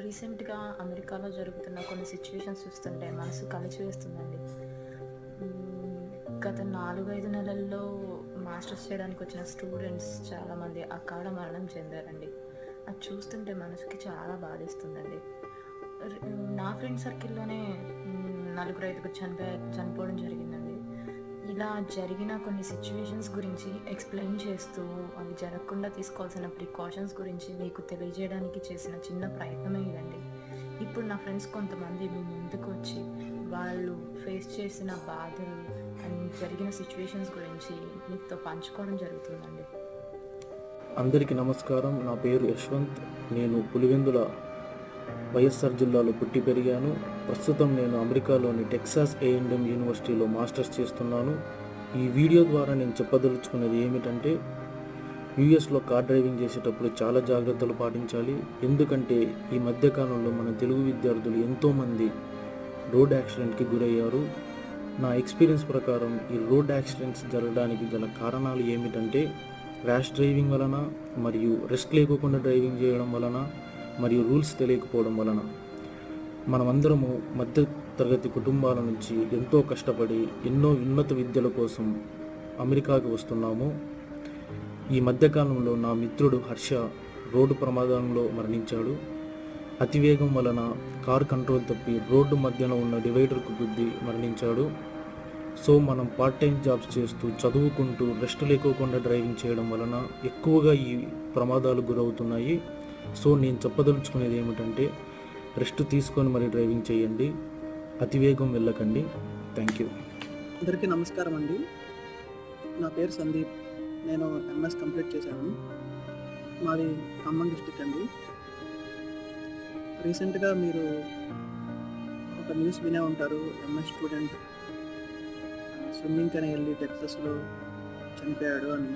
రీసెంట్‌గా అమెరికాలో జరుగుతున్న కొన్ని సిట్యుయేషన్స్ చూస్తుంటే మనసు కలిచివేస్తుందండి. గత 4, 5 నెలల్లో మాస్టర్స్ చేయడానికి వచ్చిన స్టూడెంట్స్ చాలామంది అకాల మరణం చెందారండి. అది చూస్తుంటే మనసుకి చాలా బాధేస్తుందండి. ర్ నా ఫ్రెండ్ సర్కిల్‌లోనే నలుగురు, ఐదుగురు చనిపోవడం జరిగిందండి. ఇలా జరిగిన కొన్ని సిట్యుయేషన్స్ గురించి ఎక్స్‌ప్లెయిన్ చేస్తూ, అవి జరగకుండా తీసుకోవాల్సిన ప్రికాషన్స్ గురించి మీకు తెలియజేయడానికి చేసిన చిన్న ప్రయత్నమే ఇదండి. ఇప్పుడు నా ఫ్రెండ్స్ కొంతమంది మీ ముందుకొచ్చి, వాళ్ళు ఫేస్ చేసిన బాధలు అండ్ జరిగిన సిట్యుయేషన్స్ గురించి మీతో పంచుకోవడం జరుగుతుందండి. అందరికీ నమస్కారం. నా పేరు యశ్వంత్. నేను పులివెందుల వైఎస్ఆర్ జిల్లాలో పుట్టి పెరిగాను. ప్రస్తుతం నేను అమెరికాలోని టెక్సాస్ A&M యూనివర్సిటీలో మాస్టర్స్ చేస్తున్నాను. ఈ వీడియో ద్వారా నేను చెప్పదలుచుకున్నది ఏమిటంటే, యూఎస్లో కార్ డ్రైవింగ్ చేసేటప్పుడు చాలా జాగ్రత్తలు పాటించాలి. ఎందుకంటే ఈ మధ్యకాలంలో మన తెలుగు విద్యార్థులు ఎంతోమంది రోడ్ యాక్సిడెంట్కి గురయ్యారు. నా ఎక్స్పీరియన్స్ ప్రకారం ఈ రోడ్ యాక్సిడెంట్స్ జరగడానికి గల కారణాలు ఏమిటంటే, ర్యాష్ డ్రైవింగ్ వలన, మరియు రెస్ట్ లేకోకుండా డ్రైవింగ్ చేయడం వలన, మరియు రూల్స్ తెలియకపోవడం వలన. మనమందరము మధ్య తరగతి కుటుంబాల నుంచి ఎంతో కష్టపడి ఎన్నో ఉన్నత విద్యల కోసం అమెరికాకి వస్తున్నాము. ఈ మధ్యకాలంలో నా మిత్రుడు హర్ష రోడ్డు ప్రమాదంలో మరణించాడు. అతివేగం వలన కారు కంట్రోల్ తప్పి రోడ్డు మధ్యలో ఉన్న డివైడర్కు గుద్ది మరణించాడు. సో మనం పార్ట్ టైం జాబ్స్ చేస్తూ, చదువుకుంటూ, రెస్ట్ లేకోకుండా డ్రైవింగ్ చేయడం వలన ఎక్కువగా ఈ ప్రమాదాలు గురవుతున్నాయి. సో నేను చెప్పదలుచుకునేది ఏమిటంటే, రెస్ట్ తీసుకొని మరి డ్రైవింగ్ చేయండి, అతివేగం వెళ్ళకండి. Thank you. అందరికీ నమస్కారం అండి. నా పేరు సందీప్. నేను ఎంఎస్ కంప్లీట్ చేశాను. మాది ఖమ్మం డిస్టిక్ అండి. రీసెంట్గా మీరు ఒక న్యూస్ వినే ఉంటారు. ఎంఎస్ స్టూడెంట్ స్విమ్మింగ్ అని వెళ్ళి టెక్సస్లో చనిపోయాడు అని.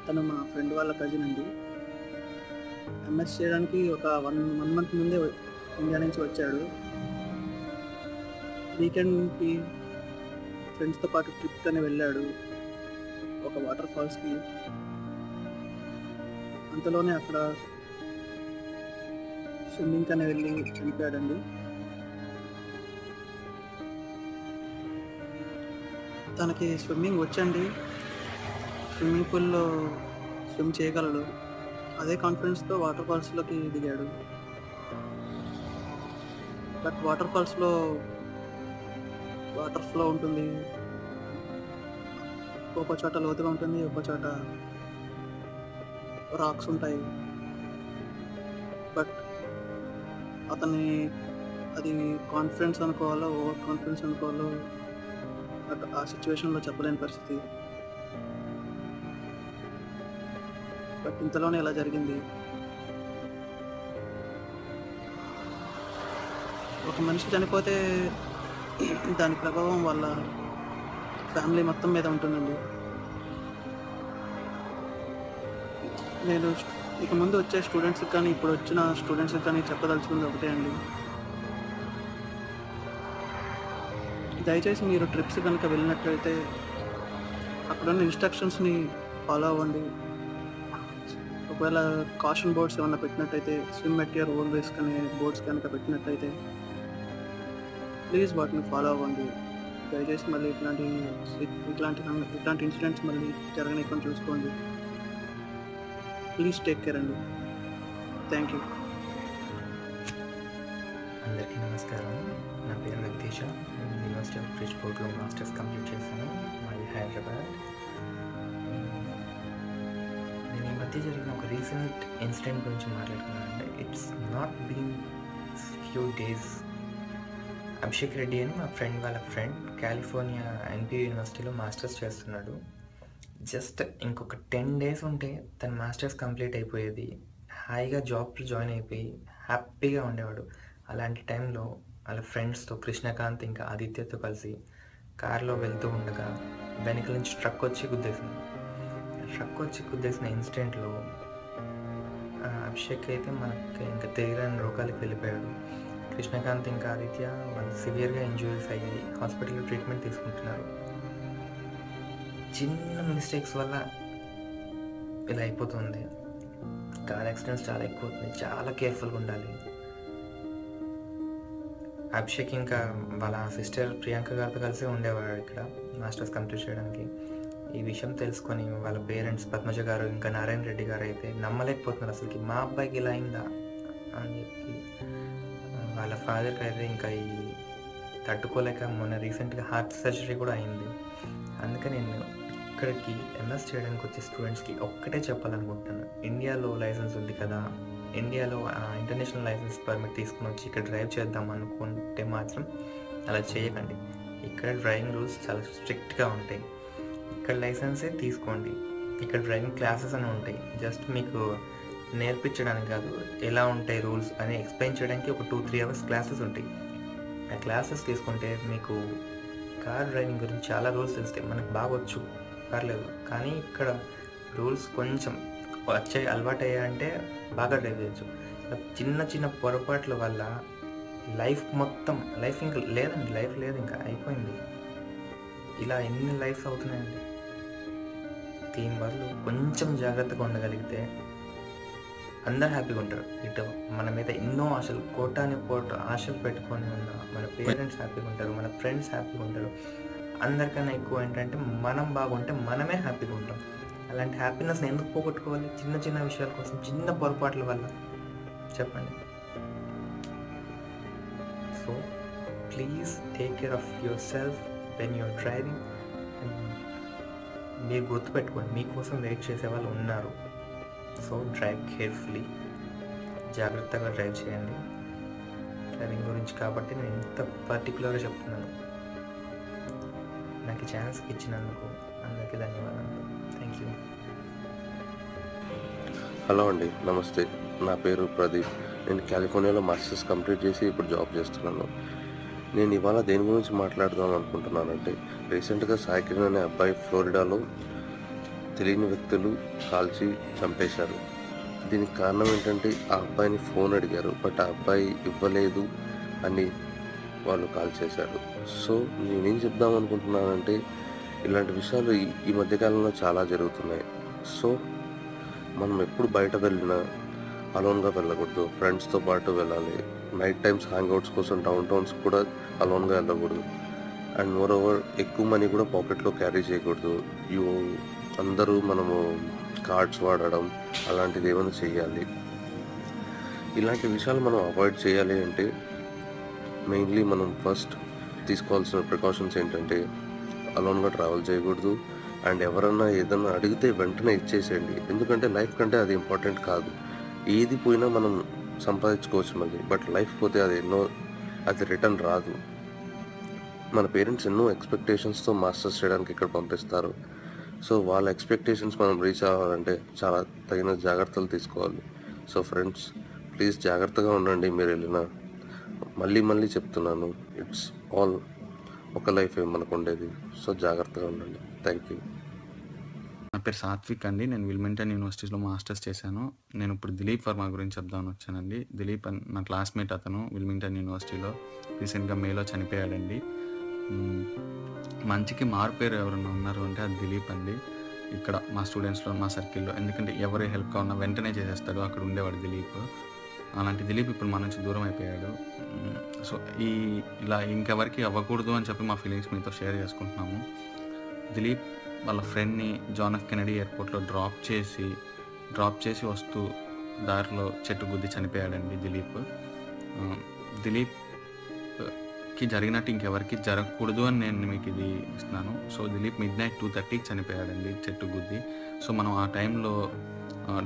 తను మా ఫ్రెండ్ వాళ్ళ కజిన్ అండి. ఎంఎస్ చేయడానికి ఒక వన్ మంత్ ముందే ఇండియా నుంచి వచ్చాడు. వీకెండ్కి ఫ్రెండ్స్తో పాటు ట్రిప్ అని వెళ్ళాడు ఒక వాటర్ ఫాల్స్కి. అంతలోనే అక్కడ స్విమ్మింగ్ అని వెళ్ళి చనిపోయాడండి. తనకి స్విమ్మింగ్ వచ్చండి, స్విమ్మింగ్ పూల్లో స్విమ్ చేయగలడు. అదే కాన్ఫిడెన్స్తో వాటర్ ఫాల్స్లోకి దిగాడు. బట్ వాటర్ ఫాల్స్లో వాటర్ ఫ్లో ఉంటుంది, ఒక చోట లోతుగా ఉంటుంది, ఒక చోట రాక్స్ ఉంటాయి. బట్ అతని అది కాన్ఫిడెన్స్ అనుకోవాలో ఓవర్ కాన్ఫిడెన్స్ అనుకోవాలో ఆ సిచ్యువేషన్లో చెప్పలేని పరిస్థితి. బట్ ఇంతలోనే ఇలా జరిగింది. ఒక మనిషి చనిపోతే దాని ప్రభావం వాళ్ళ ఫ్యామిలీ మొత్తం మీద ఉంటుందండి. నేను ఇక ముందు వచ్చే స్టూడెంట్స్కి కానీ ఇప్పుడు వచ్చిన స్టూడెంట్స్కి కానీ చెప్పదలుచుకుంది ఒకటే అండి. దయచేసి మీరు ట్రిప్స్ కనుక వెళ్ళినట్లయితే అక్కడున్న ఇన్స్ట్రక్షన్స్ని ఫాలో అవ్వండి. ఒకవేళ కాషన్ బోర్డ్స్ ఏమైనా పెట్టినట్టయితే, swim at your own risk అనే బోర్డ్స్ కనుక పెట్టినట్టయితే ప్లీజ్ వాటిని ఫాలో అవ్వండి. దయచేసి మళ్ళీ ఇట్లాంటి ఇన్సిడెంట్స్ మళ్ళీ జరగనీయకుండా చూసుకోండి. ప్లీజ్ టేక్ కేర్ అండి. Thank you. అందరికీ నమస్కారం. నా పేరు వెంకటేష. నేను యూనివర్సిటీ ఆఫ్ బ్రిడ్జ్పోర్ట్లో మాస్టర్స్ కంప్లీట్ చేశాను. మాది హైదరాబాద్. నేను ఈ మధ్య జరిగిన ఒక రీసెంట్ ఇన్సిడెంట్ గురించి మాట్లాడుతున్నానంటే, it's not been few days. Abhishek Reddy అని మా ఫ్రెండ్ వాళ్ళ ఫ్రెండ్ కాలిఫోర్నియా NPU యూనివర్సిటీలో మాస్టర్స్ చేస్తున్నాడు. జస్ట్ ఇంకొక 10 days ఉంటే తన మాస్టర్స్ కంప్లీట్ అయిపోయేది. హాయిగా జాబ్లో జాయిన్ అయిపోయి హ్యాపీగా ఉండేవాడు. అలాంటి టైంలో వాళ్ళ ఫ్రెండ్స్తో, కృష్ణకాంత్ ఇంకా ఆదిత్యతో కలిసి కార్లో వెళ్తూ ఉండగా వెనక నుంచి ట్రక్ వచ్చి గుద్దేసిన ఇన్సిడెంట్లో అభిషేక్ అయితే మనకి ఇంకా తెలియని రోగాలకు వెళ్ళిపోయాడు. కృష్ణకాంత్ ఇంకా ఆదిత్య వాళ్ళు సివియర్గా ఇంజూరీస్ అయ్యాయి, హాస్పిటల్లో ట్రీట్మెంట్ తీసుకుంటున్నారు. చిన్న మిస్టేక్స్ వల్ల ఇలా అయిపోతుంది. కార్ యాక్సిడెంట్స్ చాలా ఎక్కువ అవుతున్నాయి, చాలా కేర్ఫుల్గా ఉండాలి. అభిషేక్ ఇంకా వాళ్ళ సిస్టర్ ప్రియాంక గారితో కలిసి ఉండేవాడు ఇక్కడ మాస్టర్స్ కంప్లీట్ చేయడానికి. ఈ విషయం తెలుసుకొని వాళ్ళ పేరెంట్స్ పద్మజ గారు ఇంకా నారాయణ రెడ్డి గారు అయితే నమ్మలేకపోతున్నారు అసలుకి, మా అబ్బాయికి ఇలా అయిందా అని చెప్పి. వాళ్ళ ఫాదర్కి అయితే ఇంకా ఈ తట్టుకోలేక మొన్న రీసెంట్గా హార్ట్ సర్జరీ కూడా అయింది. అందుకని నేను ఇక్కడికి ఎంఎస్ చేయడానికి వచ్చే స్టూడెంట్స్కి ఒక్కటే చెప్పాలనుకుంటున్నాను, ఇండియాలో లైసెన్స్ ఉంది కదా, ఇండియాలో ఇంటర్నేషనల్ లైసెన్స్ పర్మిట్ తీసుకుని వచ్చి ఇక్కడ డ్రైవ్ చేద్దాం అనుకుంటే మాత్రం అలా చేయకండి. ఇక్కడ డ్రైవింగ్ రూల్స్ చాలా స్ట్రిక్ట్గా ఉంటాయి. ఇక్కడ లైసెన్సే తీసుకోండి. ఇక్కడ డ్రైవింగ్ క్లాసెస్ అని ఉంటాయి, జస్ట్ మీకు నేర్పించడానికి కాదు, ఎలా ఉంటాయి రూల్స్ అని ఎక్స్ప్లెయిన్ చేయడానికి ఒక 2-3 అవర్స్ క్లాసెస్ ఉంటాయి. ఆ క్లాసెస్ తీసుకుంటే మీకు కార్ డ్రైవింగ్ గురించి చాలా రూల్స్ తెలుస్తాయి. మనకు బాగా వచ్చు, పర్లేదు. కానీ ఇక్కడ రూల్స్ కొంచెం అలవాటు అయ్యాయంటే బాగా డ్రైవ్ చేయొచ్చు. చిన్న చిన్న పొరపాట్ల వల్ల లైఫ్ ఇంకా లేదండి, లైఫ్ లేదు, ఇంకా అయిపోయింది. ఇలా ఎన్ని లైఫ్స్ అవుతున్నాయండి. దీని బదులు కొంచెం జాగ్రత్తగా ఉండగలిగితే అందరు హ్యాపీగా ఉంటారు. ఇటు మన మీద ఎన్నో ఆశలు, కోటాని ఆశలు పెట్టుకొని ఉన్న మన పేరెంట్స్ హ్యాపీగా ఉంటారు, మన ఫ్రెండ్స్ హ్యాపీగా ఉంటారు. అందరికన్నా ఎక్కువ ఏంటంటే మనం బాగుంటే మనమే హ్యాపీగా ఉంటాం. అలాంటి హ్యాపీనెస్ని ఎందుకు పోగొట్టుకోవాలి చిన్న చిన్న విషయాల కోసం, చిన్న పొరపాట్ల వల్ల? చెప్పండి. So please take care of yourself when you're driving. మీరు గుర్తుపెట్టుకోండి, మీకోసం వెయిట్ చేసే వాళ్ళు ఉన్నారు. సో డ్రైవ్ కేర్ఫుల్లీ, జాగ్రత్తగా డ్రైవ్ చేయండి. డ్రైవింగ్ గురించి కాబట్టి నేను ఇంత పర్టికులర్గా చెప్తున్నాను. నాకు ఛాన్స్ ఇచ్చినందుకు అందరికీ ధన్యవాదాలు. Thank you. హలో అండి, నమస్తే. నా పేరు ప్రదీప్. నేను కాలిఫోర్నియాలో మాస్టర్స్ కంప్లీట్ చేసి ఇప్పుడు జాబ్ చేస్తున్నాను. నేను ఇవాళ దేని గురించి మాట్లాడదాం అనుకుంటున్నానంటే, రీసెంట్గా సాయి కిరణ్ అనే అబ్బాయి ఫ్లోరిడాలో తెలియని వ్యక్తులు కాల్చి చంపేశారు. దీనికి కారణం ఏంటంటే, ఆ అబ్బాయిని ఫోన్ అడిగారు, బట్ ఆ అబ్బాయి ఇవ్వలేదు అని వాళ్ళు కాల్ చేశారు. సో నేనేం చెప్దాం అనుకుంటున్నానంటే, ఇలాంటి విషయాలు ఈ మధ్యకాలంలో చాలా జరుగుతున్నాయి. సో మనం ఎప్పుడు బయట వెళ్ళినా అలోన్గా వెళ్ళకూడదు, ఫ్రెండ్స్తో పాటు వెళ్ళాలి. నైట్ టైమ్స్ హ్యాంగ్అవుట్స్ కోసం డౌన్ టౌన్స్ కూడా అలోన్గా వెళ్ళకూడదు. అండ్ మోర్ ఓవర్ ఎక్కువ మనీ కూడా పాకెట్లో క్యారీ చేయకూడదు. అందరూ మనము కార్డ్స్ వాడడం అలాంటిది ఏమైనా చేయాలి. ఇలాంటి విషయాలు మనం అవాయిడ్ చేయాలి అంటే మెయిన్లీ మనం ఫస్ట్ తీసుకోవాల్సిన ప్రికాషన్స్ ఏంటంటే, అలోన్గా ట్రావెల్ చేయకూడదు. అండ్ ఎవరన్నా ఏదన్నా అడిగితే వెంటనే ఇచ్చేసేయండి. ఎందుకంటే లైఫ్ కంటే అది ఇంపార్టెంట్ కాదు. ఏది పోయినా మనం సంపాదించుకోవచ్చు మళ్ళీ, బట్ లైఫ్ పోతే అది రిటర్న్ రాదు. మన పేరెంట్స్ ఎన్నో ఎక్స్పెక్టేషన్స్తో మాస్టర్స్ చేయడానికి ఇక్కడ పంపిస్తారు. సో వాళ్ళ ఎక్స్పెక్టేషన్స్ మనం రీచ్ అవ్వాలంటే చాలా తగిన జాగ్రత్తలు తీసుకోవాలి. సో ఫ్రెండ్స్, ప్లీజ్ జాగ్రత్తగా ఉండండి. మీరు వెళ్ళినా మళ్ళీ చెప్తున్నాను, ఇట్స్ ఆల్ ఒక లైఫ్ మనకు ఉండేది. సో జాగ్రత్తగా ఉండండి. Thank you. నా పేరు సాత్విక్ అండి. నేను విల్మింగ్టన్ యూనివర్సిటీలో మాస్టర్స్ చేశాను. నేను ఇప్పుడు దిలీప్ వర్మ గురించి చెప్దామని వచ్చానండి. దిలీప్ నా క్లాస్మేట్. అతను విల్మింగ్టన్ యూనివర్సిటీలో రీసెంట్గా మేలో చనిపోయాడండి. మంచికి మారుపేరు ఎవరన్నా ఉన్నారు అంటే అది దిలీప్ అండి. ఇక్కడ మా స్టూడెంట్స్లో, మా సర్కిల్లో. ఎందుకంటే ఎవరు హెల్ప్ కావాలన్నా వెంటనే చేసేస్తాడు. అక్కడ ఉండేవాడు దిలీప్. అలాంటి దిలీప్ ఇప్పుడు మన నుంచి దూరం అయిపోయాడు. సో ఇలా ఇంకెవరికి అవ్వకూడదు అని చెప్పి మా ఫీలింగ్స్ మీతో షేర్ చేసుకుంటున్నాము. దిలీప్ వాళ్ళ ఫ్రెండ్ని జాన్ ఎఫ్ కెనడీ ఎయిర్పోర్ట్లో డ్రాప్ చేసి వస్తూ దారిలో చెట్టు గుద్ది చనిపోయాడండి దిలీప్. దిలీప్కి జరిగినట్టు ఇంకెవరికి జరగకూడదు అని నేను మీకు ఇది ఇస్తున్నాను. సో దిలీప్ midnight 2:30కి చనిపోయాడండి చెట్టు గుద్ది. సో మనం ఆ టైంలో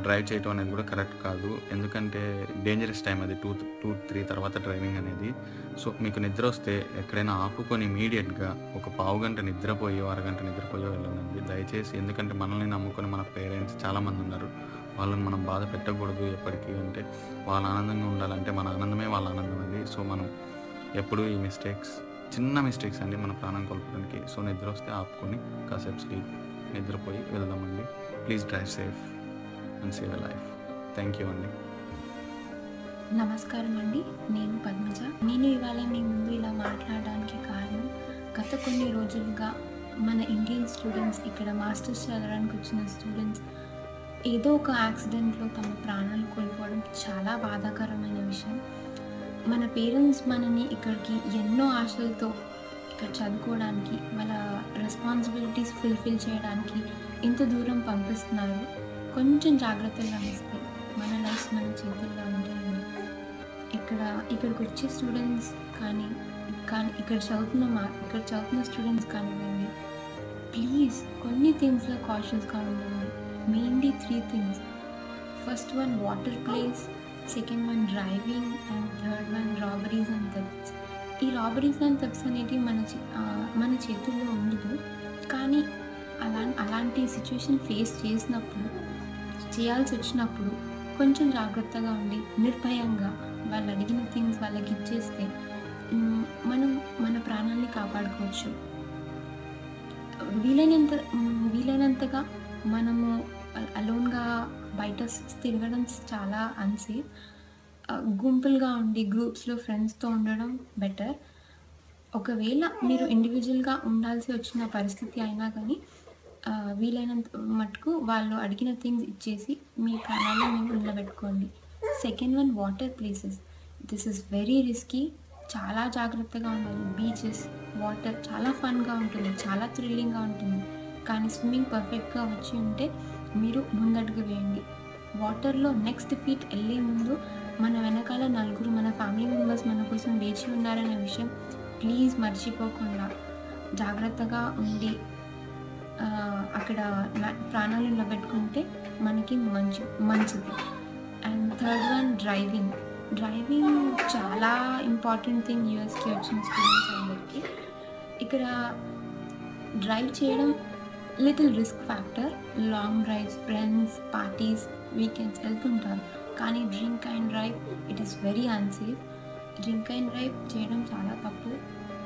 డ్రైవ్ చేయటం అనేది కూడా కరెక్ట్ కాదు. ఎందుకంటే డేంజరస్ టైం అది 2-3 తర్వాత డ్రైవింగ్ అనేది. సో మీకు నిద్ర వస్తే ఎక్కడైనా ఆపుకొని ఇమీడియట్గా ఒక పావు గంట నిద్రపోయో అరగంట నిద్రపోయో వెళ్ళండి దయచేసి. ఎందుకంటే మనల్ని నమ్ముకొని మన పేరెంట్స్ చాలామంది ఉన్నారు. వాళ్ళని మనం బాధ పెట్టకూడదు ఎప్పటికీ. అంటే వాళ్ళ ఆనందంగా ఉండాలంటే మన ఆనందమే వాళ్ళ ఆనందం అండి. సో మనం ఎప్పుడు ఈ చిన్న మిస్టేక్స్ అండి మన ప్రాణం కోల్పోవడానికి. సో నిద్ర వస్తే ఆపుకొని కాసేపు నిద్రపోయి వెళ్దామండి. Please drive safe and save a life. Thank you అండి. నమస్కారం అండి, నేను పద్మజ. నేను ఇవాళ మీ ముందు ఇలా మాట్లాడడానికి కారణం, గత కొన్ని రోజులుగా మన ఇండియన్ స్టూడెంట్స్, ఇక్కడ మాస్టర్స్ చదవడానికి వచ్చిన స్టూడెంట్స్ ఏదో ఒక యాక్సిడెంట్లో తమ ప్రాణాలు కోల్పోవడం చాలా బాధాకరమైన విషయం. మన పేరెంట్స్ మనని ఇక్కడికి ఎన్నో ఆశలతో ఇక్కడ చదువుకోవడానికి, వాళ్ళ రెస్పాన్సిబిలిటీస్ ఫుల్ఫిల్ చేయడానికి ఇంత దూరం పంపిస్తున్నారు. కొంచెం జాగ్రత్తలు వహిస్తే మన లైఫ్ మన చేతుల్లో ఉంటాయండి. ఇక్కడికి వచ్చే స్టూడెంట్స్ కానీ ఇక్కడ చదువుతున్న స్టూడెంట్స్ కానివ్వండి, ప్లీజ్ కొన్ని థింగ్స్లో కాషియస్గా ఉండండి. Mainly 3 things. First one water place, second one driving, and third one robberies and thefts. ఈ రాబరీస్ అండ్ థెఫ్ట్స్ అనేటివి మన చేతుల్లో ఉండదు, కానీ అలాంటి సిచ్యువేషన్ ఫేస్ చేయాల్సి వచ్చినప్పుడు కొంచెం జాగ్రత్తగా ఉండి నిర్భయంగా వాళ్ళు అడిగిన థింగ్స్ వాళ్ళకి ఇచ్చేస్తే మనం మన ప్రాణాన్ని కాపాడుకోవచ్చు. వీలైనంతగా మనము అలోన్గా బయట తిరగడం చాలా అన్సేఫ్. గుంపులుగా ఉండి గ్రూప్స్లో ఫ్రెండ్స్తో ఉండడం బెటర్. ఒకవేళ మీరు ఇండివిజువల్గా ఉండాల్సి వచ్చిన పరిస్థితి అయినా కానీ వీలైనంత మటుకు వాళ్ళు అడిగిన థింగ్స్ ఇచ్చేసి మీ ప్రాణాలను మేము నిలబెట్టుకోండి. Second one water places. This is very risky. చాలా జాగ్రత్తగా ఉండాలి. బీచెస్, వాటర్ చాలా ఫన్గా ఉంటుంది, చాలా థ్రిల్లింగ్గా ఉంటుంది. కానీ స్విమ్మింగ్ పర్ఫెక్ట్గా వచ్చి ఉంటే మీరు ముందడుగు వేయండి. వాటర్లో నెక్స్ట్ ఫీట్ వెళ్ళే ముందు మన వెనకాల నలుగురు మన ఫ్యామిలీ మెంబర్స్ మన కోసం వేచి ఉన్నారనే విషయం ప్లీజ్ మర్చిపోకుండా జాగ్రత్తగా ఉండి అక్కడ ప్రాణాలు నిలబెట్టుకుంటే మనకి మంచిది. అండ్ థర్డ్ వన్ డ్రైవింగ్ చాలా ఇంపార్టెంట్ థింగ్ యూఎస్కి వచ్చిన స్టూడెంట్స్ అందరికీ. ఇక్కడ డ్రైవ్ చేయడం little risk factor. Long drives, friends, parties, weekends వెళ్తుంటారు, కానీ drink and drive it is very unsafe. Drink and drive చేయడం చాలా తప్పు.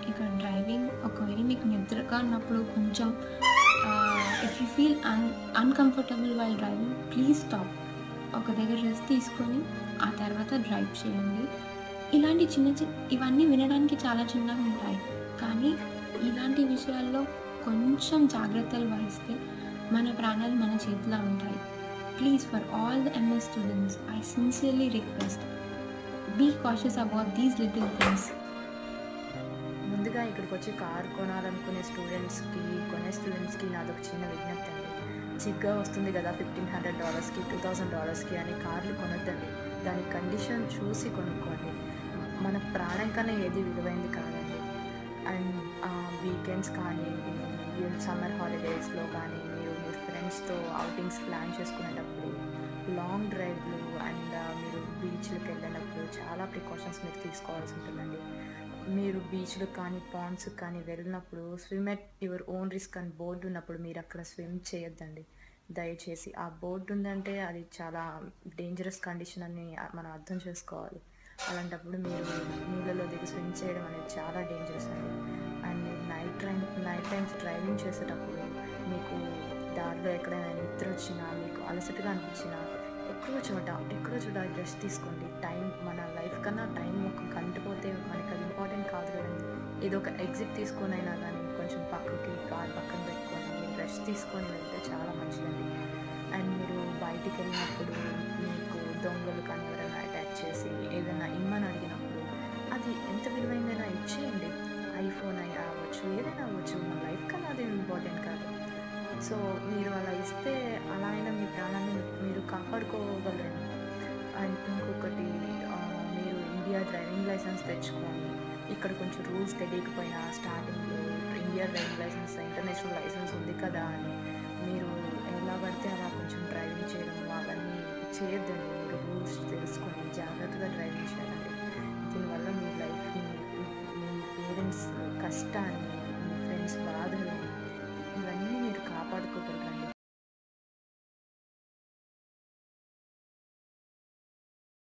ఇక్కడ డ్రైవింగ్ ఒకవేళ మీకు నిద్రగా ఉన్నప్పుడు కొంచెం if you feel uncomfortable while driving, please stop. ఒక దగ్గర రెస్ట్ తీసుకొని ఆ తర్వాత డ్రైవ్ చేయండి. ఇలాంటి ఇవన్నీ వినడానికి చాలా చిన్నగా ఉంటాయి, కానీ ఇలాంటి విషయాల్లో కొంచెం జాగ్రత్తలు వహిస్తే మన ప్రాణాలు మన చేతిలో ఉంటాయి. Please for all the MS students I sincerely request, be cautious about these little things. ముందుగా ఇక్కడికి వచ్చి కార్ కొనాలనుకునే స్టూడెంట్స్కి నాదొక చిన్న విజ్ఞప్తి అండి. చిగ్గా వస్తుంది కదా $1,500కి, $2,000కి అని కార్లు కొనొద్దండి. దాని కండిషన్ చూసి కొనుక్కోండి. మన ప్రాణం కన్నా ఏది విలువైంది కాదండి. అండ్ వీకెండ్స్ కానీ సమ్మర్ హాలిడేస్లో కానీ మీరు మీ ఫ్రెండ్స్తో అవుటింగ్స్ ప్లాన్ చేసుకునేటప్పుడు, లాంగ్ డ్రైవ్లు అండ్ మీరు బీచ్లకు వెళ్ళినప్పుడు చాలా ప్రికాషన్స్ మీరు తీసుకోవాల్సి ఉంటుందండి. మీరు బీచ్లకు కానీ పాండ్స్కి కానీ వెళ్ళినప్పుడు swim at your own risk అని బోర్డు ఉన్నప్పుడు మీరు అక్కడ స్విమ్ చేయొద్దండి దయచేసి. ఆ బోర్డు ఉందంటే అది చాలా డేంజరస్ కండిషన్ అని మనం అర్థం చేసుకోవాలి. అలాంటప్పుడు మీరు నీళ్ళలో దిగి స్విమ్ చేయడం అనేది చాలా డేంజరస్ అండి. అండ్ నైట్ టైమ్స్ డ్రైవింగ్ చేసేటప్పుడు మీకు దారిలో ఎక్కడైనా నిద్ర వచ్చినా, మీకు అలసటగా అనిపించినా ఎక్కడో చోట రెస్ట్ తీసుకోండి. మన లైఫ్ కన్నా టైం ఒక గంట పోతే మనకి అది ఇంపార్టెంట్ కాదు కదండి. ఏదో ఒక ఎగ్జిట్ తీసుకొని అయినా కానీ కొంచెం కార్ పక్కన పెట్టుకొని రెస్ట్ తీసుకొని వెళ్తే చాలా మంచిదండి. అండ్ మీరు బయటికి వెళ్ళినప్పుడు మీకు దొంగలు కానీ ఎవరైనా అటాక్ చేసి ఏదైనా ఇమ్మని అడిగినప్పుడు అది ఎంత విలువైందైనా ఇచ్చేయండి. ఐఫోన్ అవ్వచ్చు, ఏదైనా అవ్వచ్చు, మన లైఫ్ కన్నా అది ఇంపార్టెంట్ కాదు. సో మీరు అలా ఇస్తే అలా అయినా మీ ప్రాణాన్ని మీరు కాపాడుకోగలరు. అండ్ ఇంకొకటి, మీరు ఇండియా డ్రైవింగ్ లైసెన్స్ తెచ్చుకొని ఇక్కడ కొంచెం రూల్స్ తెలియకపోయినా స్టార్టింగ్లో India driving licence international licence ఉంది కదా అని మీరు ఎలా పడితే అలా కొంచెం డ్రైవింగ్ చేయడం అవన్నీ చేయొద్దండి. మీరు రూల్స్ తెలుసుకొని